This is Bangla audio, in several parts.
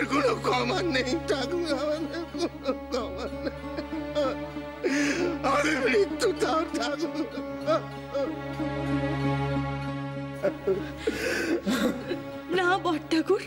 আমাদের কোনো ক্ষমা নেই ঠাকুর, আমাদের কোনো ক্ষমা নেই। আমাদের মৃত্যু দাও ঠাকুর। না বড় ঠাকুর,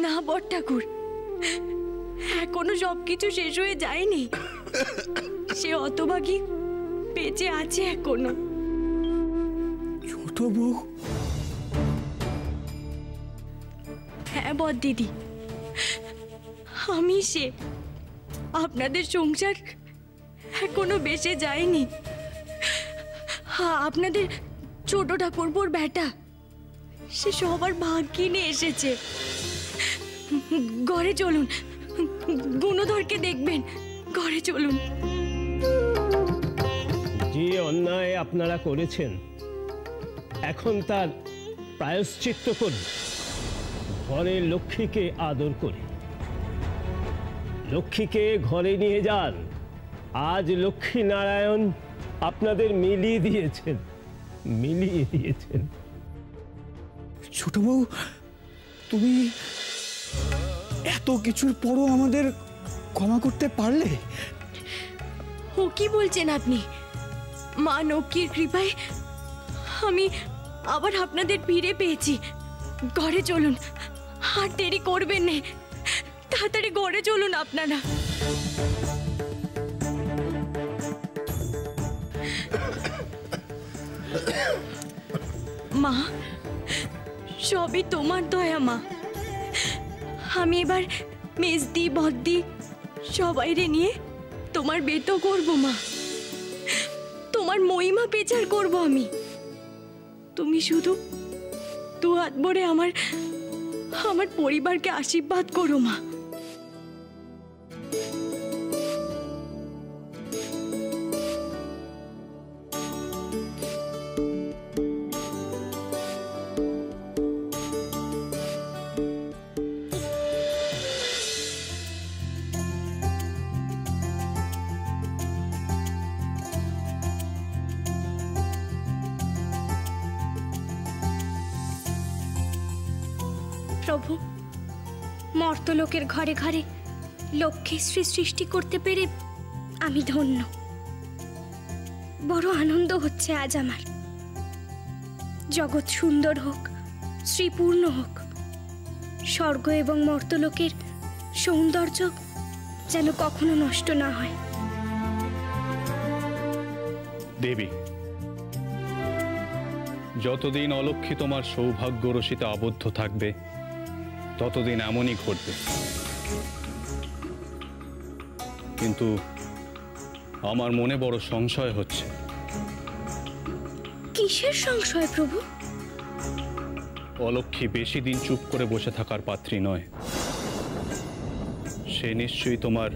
না বড় ঠাকুর, এখনো সবকিছু শেষ হয়ে যায়নি। সে হতভাগী বেঁচে আছে এখনো। ছোট বউ? হ্যাঁ বড় দিদি, আমি সে। আপনাদের সংসার এখনো বেঁচে যায়নি। আপনাদের ছোট ঠাকুরপোর বেটা সে সবার ভাগ্যে নিয়ে এসেছে। ঘরে চলুন, গুণধরকে দেখবেন। ঘরে চলুন। যে অন্যায় আপনারা করেছেন এখন তার প্রায়শ্চিত্ত করুন। ঘরের লক্ষ্মীকে আদর করে লক্ষ্মীকে ঘরে নিয়ে যান। আজ লক্ষ্মী নারায়ণ আপনাদের মিলিয়ে দিয়েছেন। ছোট বউ, তুমি এত কিছুর পরও আমাদের ক্ষমা করতে পারলে? ও কি বলছেন আপনি? মা লক্ষ্মীর কৃপায় আমি আবার আপনাদের ফিরে পেয়েছি। ঘরে চলুন, আর দেরি করবেন না। তাড়াতাড়ি ঘরে চলুন আপনারা। মা, সবই তোমার দয়া মা। আমি এবার মেজদি বদ্দি সবাইরে নিয়ে তোমার বেতো করব মা। তোমার মহিমা প্রচার করব আমি। তুমি শুধু দু হাত ভরে আমার পরিবারকে আশীর্বাদ করো মা। প্রভু, মর্তলোকের ঘরে ঘরে লক্ষ্মীশ্রী সৃষ্টি করতে পেরে আমি ধন্য। বড় আনন্দ হচ্ছে আজ আমার। জগৎ সুন্দর হোক, শ্রীপূর্ণ হোক। স্বর্গ এবং মর্তলোকের সৌন্দর্য যেন কখনো নষ্ট না হয়। দেবী, যতদিন অলক্ষ্মী তোমার সৌভাগ্য রশিতে আবদ্ধ থাকবে ততদিন এমনই ঘটবে। কিন্তু আমার মনে বড় সংশয় হচ্ছে। কিসের সংশয় প্রভু? অলক্ষ্মী বেশি দিন চুপ করে বসে থাকার পাত্রী নয়। সে নিশ্চয়ই তোমার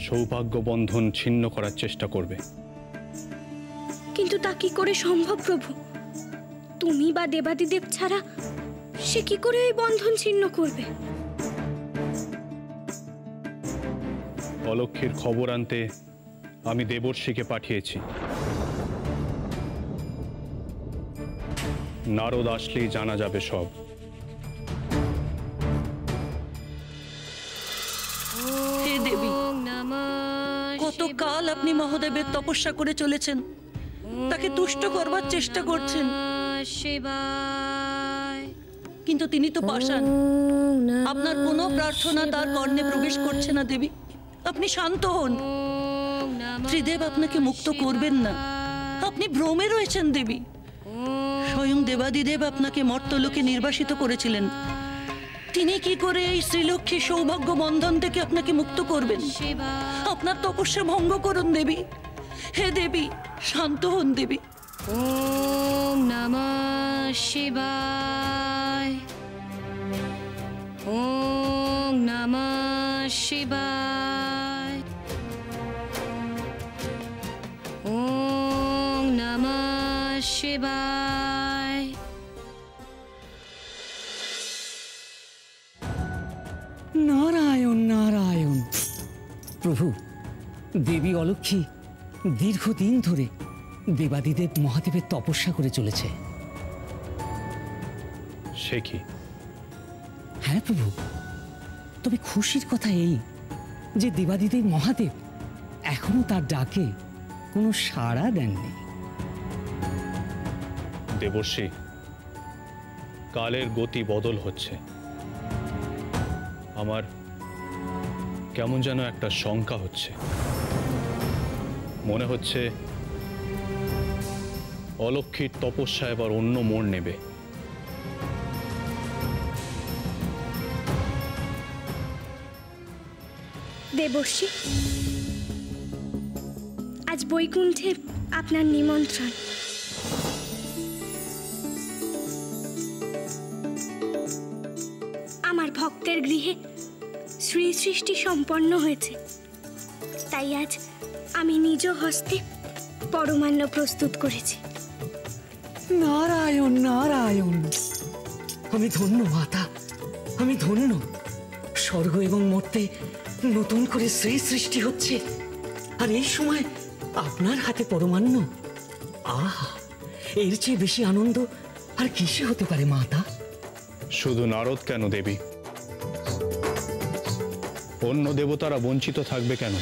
সৌভাগ্য বন্ধন ছিন্ন করার চেষ্টা করবে। কিন্তু তা কি করে সম্ভব প্রভু? তুমি বা দেবাদিদেব ছাড়া সে কি করে এই বন্ধন ছিন্ন করবে? অলক্ষ্মীর খবর আনতে আমি দেবর্ষিকে পাঠিয়েছি। নারদ আসলেই জানা যাবে সব। হে দেবী, কতকাল আপনি মহাদেবের তপস্যা করে চলেছেন, তাকে তুষ্ট করবার চেষ্টা করছেন, কিন্তু তিনি তো পাষাণ। আপনার কোনো প্রার্থনা তার কর্ণে প্রবেশ করছে না দেবী। আপনি শান্ত হন। ত্রিদেব আপনাকে মুক্ত করবেন না। আপনি ভ্রমে রয়েছেন দেবী। স্বয়ং দেবাদিদেব আপনাকে মর্তলোকে নির্বাসিত করেছিলেন। তিনি কি করে এই শ্রীলক্ষ্মী সৌভাগ্য বন্ধন থেকে আপনাকে মুক্ত করবেন? আপনার তপস্যা ভঙ্গ করুন দেবী। হে দেবী, শান্ত হন দেবী। ওম নমঃ শিবায়। ওম নমঃ শিবায়। ওম নমঃ শিবায়। নারায়ণ নারায়ণ। প্রভু, দেবী অলক্ষ্মী দীর্ঘদিন ধরে দেবাদিদেব মহাদেবের তপস্যা করে চলেছে। সে কি? হ্যাঁ প্রভু, তবে খুশির কথা এই যে দেবাদিদেব মহাদেব এখনো তার ডাকে কোনো সাড়া দেননি। দেবর্ষি, কালের গতি বদল হচ্ছে। আমার কেমন যেন একটা শঙ্কা হচ্ছে। মনে হচ্ছে অলক্ষ্মীর তপস্যা এবার অন্য মোড় নেবে। দেবর্ষি, আজ বৈকুণ্ঠে আপনার নিমন্ত্রণ। আমার ভক্তের গৃহে শ্রী সৃষ্টি সম্পন্ন হয়েছে, তাই আজ আমি নিজ হস্তে পরমান্ন প্রস্তুত করেছি। নারায়ণ নারায়ণ। আমি ধন্য মাতা, আমি ধন্য। স্বর্গ এবং মর্তে নতুন করে শ্রী সৃষ্টি হচ্ছে, আর এই সময় আপনার হাতে পরমান্ন। আহা, এর চেয়ে বেশি আনন্দ আর কিসে হতে পারে মাতা? শুধু নারদ কেন দেবী, অন্য দেবতারা বঞ্চিত থাকবে কেন?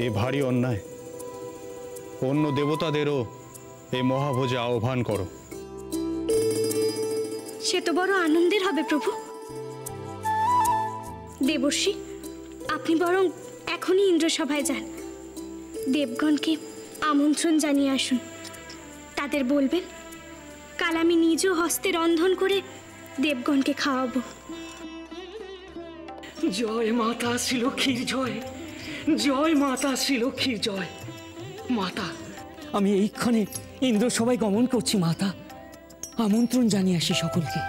এ ভারী অন্যায়। অন্য দেবতাদেরও এই মহাভোজে আহ্বান করো। সে তো বড় আনন্দের হবে প্রভু। দেবর্ষি, আপনি বরং এখনই ইন্দ্রসভায় যান, দেবগণকে আমন্ত্রণ জানিয়ে আসুন। তাদের বলবেন কাল আমি নিজ হস্তে রন্ধন করে দেবগণকে খাওয়াবো। জয় মাতা শ্রীলক্ষ্মীর জয়, জয় মাতা শ্রীলক্ষ্মীর জয়। মাতা, আমি এইক্ষণে ইন্দ্রসভায় গমন করছি মাতা। আমন্ত্রণ জানিয়ে আসি সকলকে।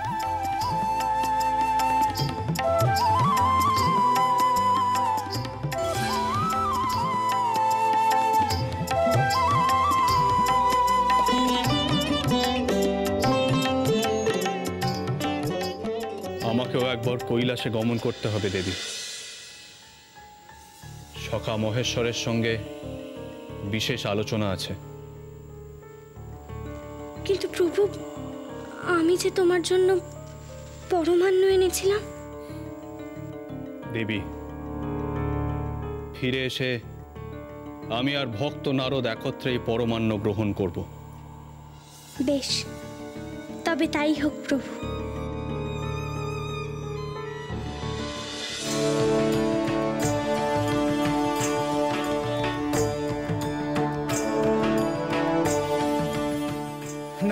আমাকেও একবার কৈলাসে গমন করতে হবে দেবী। সখা মহেশ্বরের সঙ্গে বিশেষ আলোচনা আছে। কিন্তু প্রভু, আমি যে তোমার জন্য পরমান্ন এনেছিলাম। দেবী, ফিরে এসে আমি আর ভক্ত নারদ একত্রেই পরমান্ন গ্রহণ করব। বেশ, তবে তাই হোক প্রভু।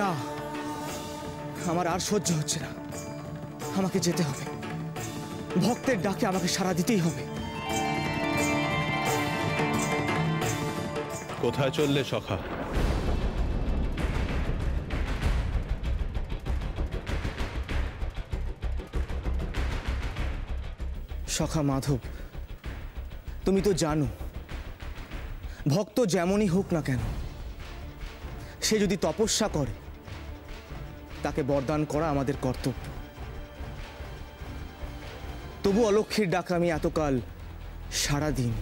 না, আমার আর সহ্য হচ্ছে না। আমাকে যেতে হবে। ভক্তের ডাকে আমাকে সাড়া দিতেই হবে। কোথায় চললে সখা? সখা মাধব, তুমি তো জানো ভক্ত যেমনই হোক না কেন, সে যদি তপস্যা করে তাকে বরদান করা আমাদের কর্তব্য। তবু অলক্ষ্মীর ডাকে আমি এতকাল সাড়া দিইনি,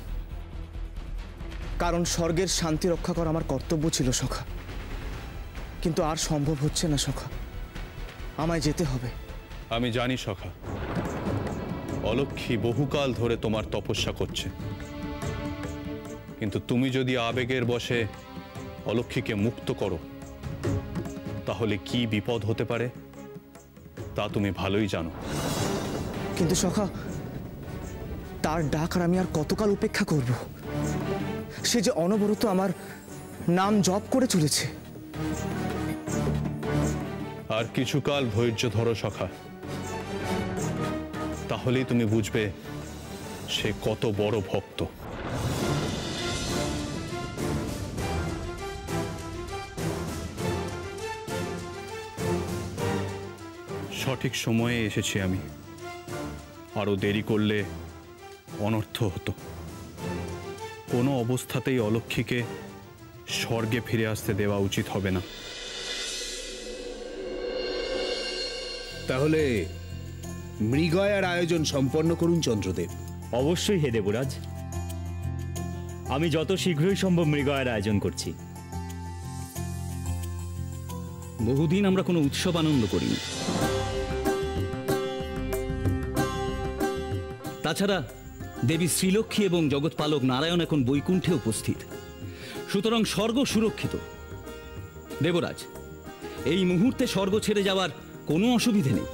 কারণ স্বর্গের শান্তি রক্ষা করা আমার কর্তব্য ছিল সখা। কিন্তু আর সম্ভব হচ্ছে না সখা, আমায় যেতে হবে। আমি জানি সখা, অলক্ষ্মী বহুকাল ধরে তোমার তপস্যা করছে, কিন্তু তুমি যদি আবেগের বশে অলক্ষ্মীকে মুক্ত করো তাহলে কি বিপদ হতে পারে তা তুমি ভালোই জানো। কিন্তু সখা, তার ডাক আর আমি আর কতকাল উপেক্ষা করব? সে যে অনবরত আমার নাম জপ করে চলেছে। আর কিছুকাল ধৈর্য ধরো সখা, তাহলেই তুমি বুঝবে সে কত বড় ভক্ত। সঠিক সময়ে এসেছি আমি। আরো দেরি করলে অনর্থ হতো। কোনো অবস্থাতেই অলক্ষ্মীকে স্বর্গে ফিরে আসতে দেওয়া উচিত হবে না। তাহলে মৃগয়ার আয়োজন সম্পন্ন করুন চন্দ্রদেব। অবশ্যই হে দেবরাজ, আমি যত শীঘ্রই সম্ভব মৃগয়ার আয়োজন করছি। বহুদিন আমরা কোনো উৎসব আনন্দ করিনি। তাছাড়া দেবী শ্রীলক্ষ্মী এবং জগৎপালক নারায়ণ এখন বৈকুণ্ঠে উপস্থিত, সুতরাং স্বর্গ সুরক্ষিত। দেবরাজ, এই মুহূর্তে স্বর্গ ছেড়ে যাওয়ার কোনো অসুবিধে নেই।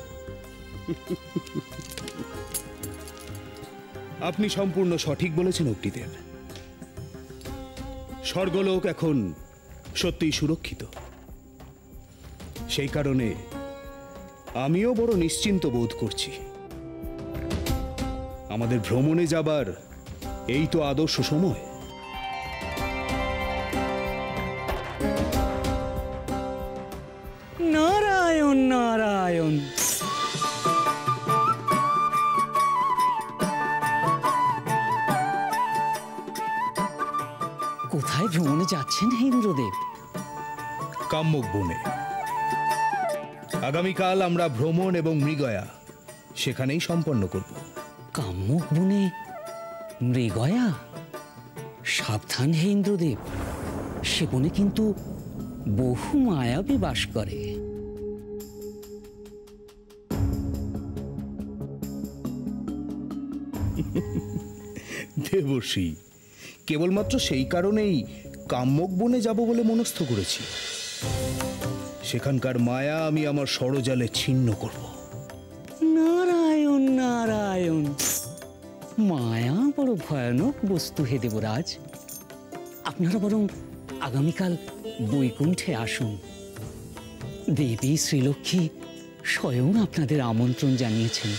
আপনি সম্পূর্ণ সঠিক বলেছেন অগ্নিদেব। স্বর্গলোক এখন সত্যিই সুরক্ষিত। সেই কারণে আমিও বড় নিশ্চিন্ত বোধ করছি। আমাদের ভ্রমণে যাবার এই তো আদর্শ সময়। নারায়ণ নারায়ণ। কোথায় ভ্রমণে যাচ্ছেন হে ইন্দ্রদেব? কাম্যক বনে। আগামীকাল আমরা ভ্রমণ এবং মৃগয়া সেখানেই সম্পন্ন করব। কাম্যক বনে মৃগয়া? সাবধান হে ইন্দ্রদেব, সে বনে কিন্তু বহু মায়াবী বাস করে। দেবর্ষি, কেবলমাত্র সেই কারণেই কাম্যক বনে যাব বলে মনস্থ করেছি। সেখানকার মায়া আমি আমার ষড়জালে ছিন্ন করব। নারায়ণ নারায়ণ। মায়া বড় ভয়ানক বস্তু হে দেবরাজ। আপনারা বরং আগামীকাল বৈকুণ্ঠে আসুন। দেবী শ্রীলক্ষ্মী স্বয়ং আপনাদের আমন্ত্রণ জানিয়েছেন।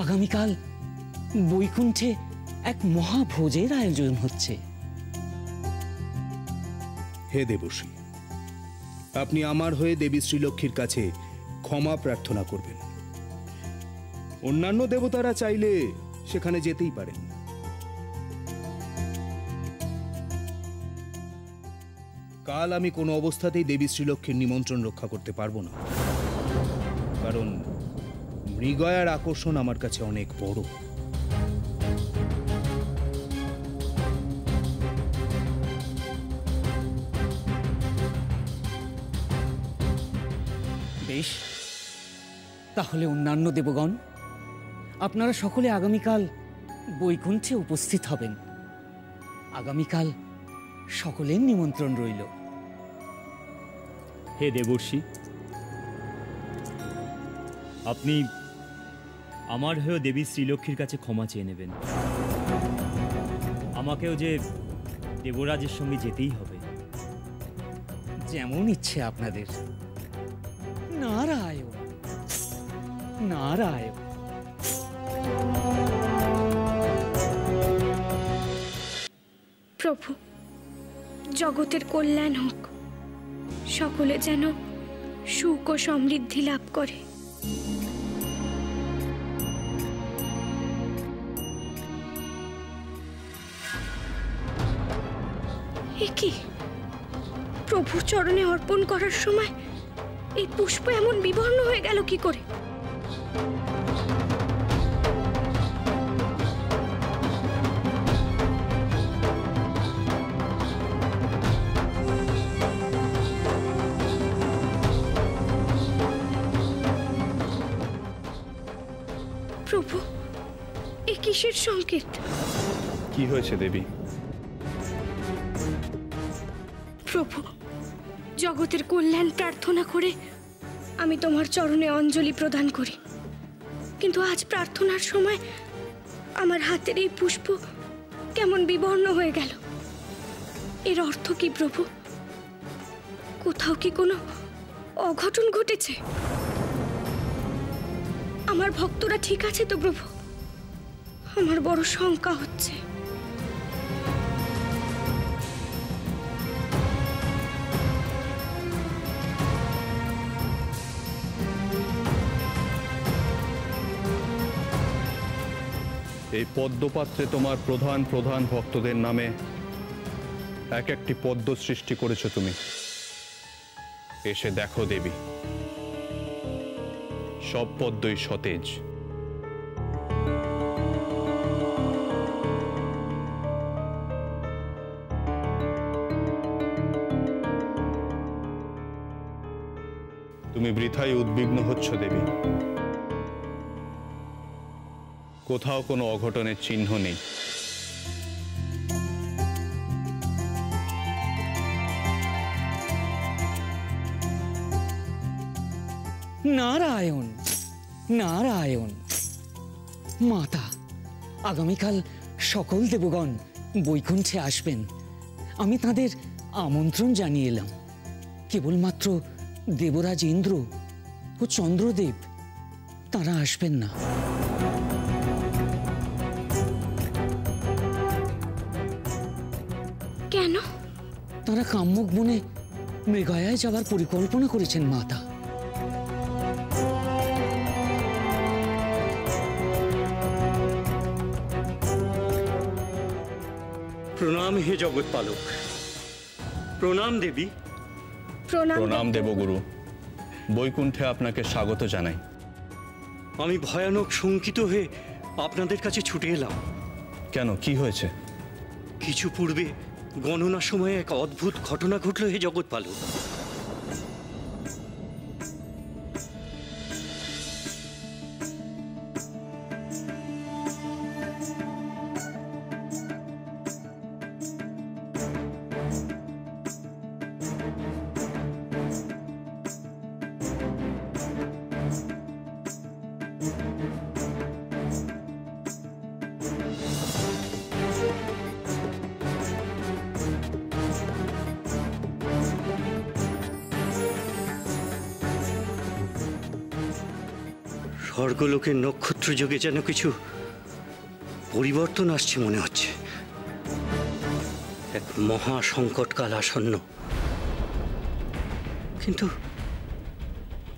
আগামীকাল বৈকুণ্ঠে এক মহাভোজের আয়োজন হচ্ছে। হে দেবশ্রী, আপনি আমার হয়ে দেবী শ্রীলক্ষ্মীর কাছে ক্ষমা প্রার্থনা করবেন। অন্যান্য দেবতারা চাইলে সেখানে যেতেই পারেন। কাল আমি কোনো অবস্থাতেই দেবী শ্রীলক্ষ্মীর নিমন্ত্রণ রক্ষা করতে পারবো না, কারণ মৃগয়ার আকর্ষণ আমার কাছে অনেক বড়। বেশ, তাহলে অন্যান্য দেবগণ, আপনারা সকলে আগামীকাল বৈকুণ্ঠে উপস্থিত হবেন। আগামীকাল সকলের নিমন্ত্রণ রইল। হে দেবর্ষি, আপনি আমার হয়েও দেবী শ্রীলক্ষ্মীর কাছে ক্ষমা চেয়ে নেবেন। আমাকেও যে দেবরাজের সঙ্গে যেতেই হবে। যেমন ইচ্ছে আপনাদের। নারায়ণ নারায়ণ। প্রভু, জগতের কল্যাণ হোক, সকলে যেন সুখ ও সমৃদ্ধি লাভ করে। এ কি, প্রভুর চরণে অর্পণ করার সময় এই পুষ্প এমন বিবর্ণ হয়ে গেল কি করে? প্রভু, এ কিসের সংকেত? কি হয়েছে দেবী? প্রভু, জগতের কল্যাণ প্রার্থনা করে আমি তোমার চরণে অঞ্জলি প্রদান করি, কিন্তু আজ প্রার্থনার সময় আমার হাতের এই পুষ্প কেমন বিবর্ণ হয়ে গেল। এর অর্থ কি প্রভু? কোথাও কি কোনো অঘটন ঘটেছে? আমার ভক্তরা ঠিক আছে তো প্রভু? আমার বড় শঙ্কা হচ্ছে। এই পদ্মপাত্রে তোমার প্রধান প্রধান ভক্তদের নামে এক একটি পদ্ম সৃষ্টি করেছো তুমি। এসে দেখো দেবী, সব পদ্মই সতেজ। তুমি বৃথাই উদ্বিগ্ন হচ্ছ দেবী। কোথাও কোনো অঘটনের চিহ্ন নেই। নারায়ণ নারায়ণ। মাতা, আগামীকাল সকল দেবগণ বৈকুণ্ঠে আসবেন। আমি তাদের আমন্ত্রণ জানিয়ে এলাম। কেবলমাত্র দেবরাজ ইন্দ্র ও চন্দ্রদেব তারা আসবেন না। কেন? তারা কাম্যক বনে মৃগয়ায় যাওয়ার পরিকল্পনা করেছেন মাতা। প্রণাম হে জগৎপালক। প্রণাম দেবী। প্রণাম দেবগুরু। বৈকুণ্ঠে আপনাকে স্বাগত জানাই। আমি ভয়ানক শঙ্কিত হয়ে আপনাদের কাছে ছুটে এলাম। কেন, কি হয়েছে? কিছু পূর্বে গণনার সময় এক অদ্ভুত ঘটনা ঘটল হে জগৎপালক। স্বর্গলোকের নক্ষত্র যোগে যেন কিছু পরিবর্তন আসছে মনে হচ্ছে। এক মহা সংকটকাল আসন্ন। কিন্তু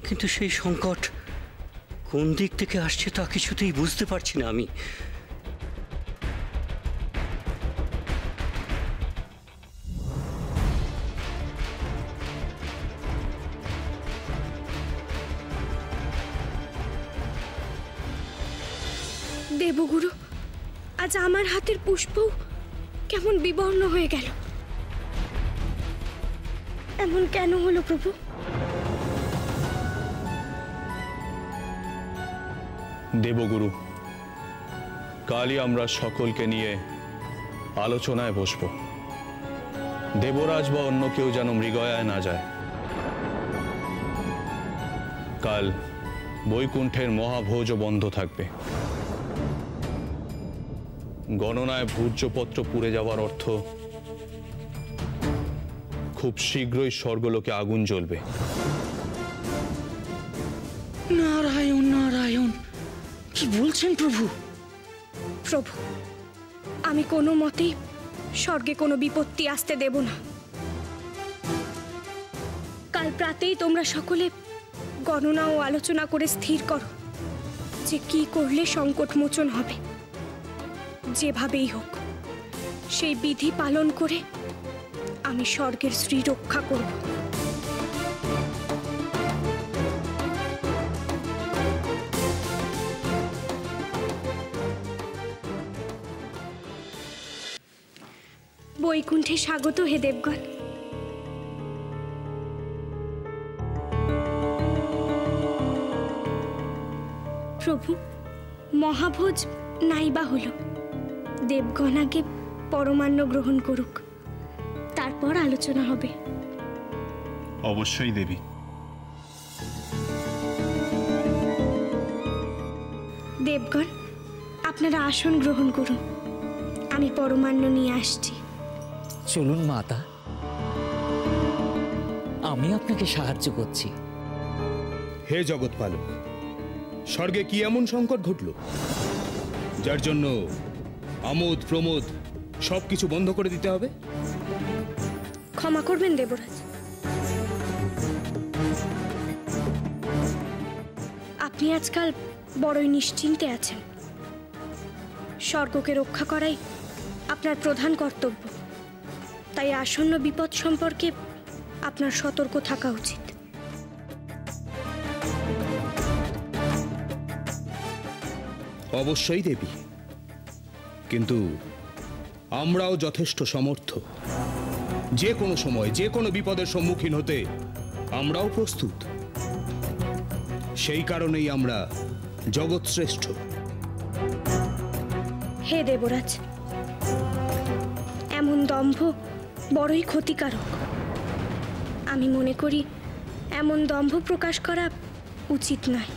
কিন্তু সেই সংকট কোন দিক থেকে আসছে তা কিছুতেই বুঝতে পারছি না আমি। দেবগুরু, আজ আমার হাতের পুষ্প কেমন বিবর্ণ হয়ে গেল। এমন কেন হলো প্রভু? দেবগুরু, কালই আমরা সকলকে নিয়ে আলোচনায় বসব। দেবরাজ বা অন্য কেউ যেন মৃগয়ায় না যায়। কাল বৈকুণ্ঠের মহাভোজ বন্ধ থাকবে। গণনায় ভূর্জপত্র পুড়ে যাওয়ার অর্থ খুব শীঘ্রই স্বর্গলোকে আগুন জ্বলবে। নারায়ণ নারায়ণ, কি বলছেন প্রভু? প্রভু, আমি কোনো মতেই স্বর্গে কোনো বিপত্তি আসতে দেব না। কাল প্রাতেই তোমরা সকলে গণনা ও আলোচনা করে স্থির করো যে কি করলে সংকট মোচন হবে। যেভাবেই হোক সেই বিধি পালন করে আমি স্বর্গের শ্রী রক্ষা করব। বৈকুণ্ঠে স্বাগত হে দেবগণ। প্রভু, মহাভোজ নাইবা হলো, দেবগণ আগে পরমান্ন গ্রহণ করুক, তারপর আলোচনা হবে। অবশ্যই দেবী। দেবগণ, আপনারা আসন গ্রহণ করুন, আমি পরমান্ন নিয়ে আসছি। চলুন মাতা, আমি আপনাকে সাহায্য করছি। হে জগৎপালক, স্বর্গে কি এমন সংকট ঘটল যার জন্য আমোদ প্রমোদ সবকিছু বন্ধ করে দিতে হবে? ক্ষমা করবেন দেবরাজ, আপনি আজকাল বড়ই নিশ্চিন্তে আছেন। স্বর্গকে রক্ষা করাই আপনার প্রধান কর্তব্য। তাই আসন্ন বিপদ সম্পর্কে আপনার সতর্ক থাকা উচিত। অবশ্যই দেবী, কিন্তু আমরাও যথেষ্ট সমর্থ। যে কোনো সময় যে কোনো বিপদের সম্মুখীন হতে আমরাও প্রস্তুত। সেই কারণেই আমরা জগৎশ্রেষ্ঠ। হে দেবরাজ, এমন দম্ভ বড়ই ক্ষতিকারক। আমি মনে করি এমন দম্ভ প্রকাশ করা উচিত নয়।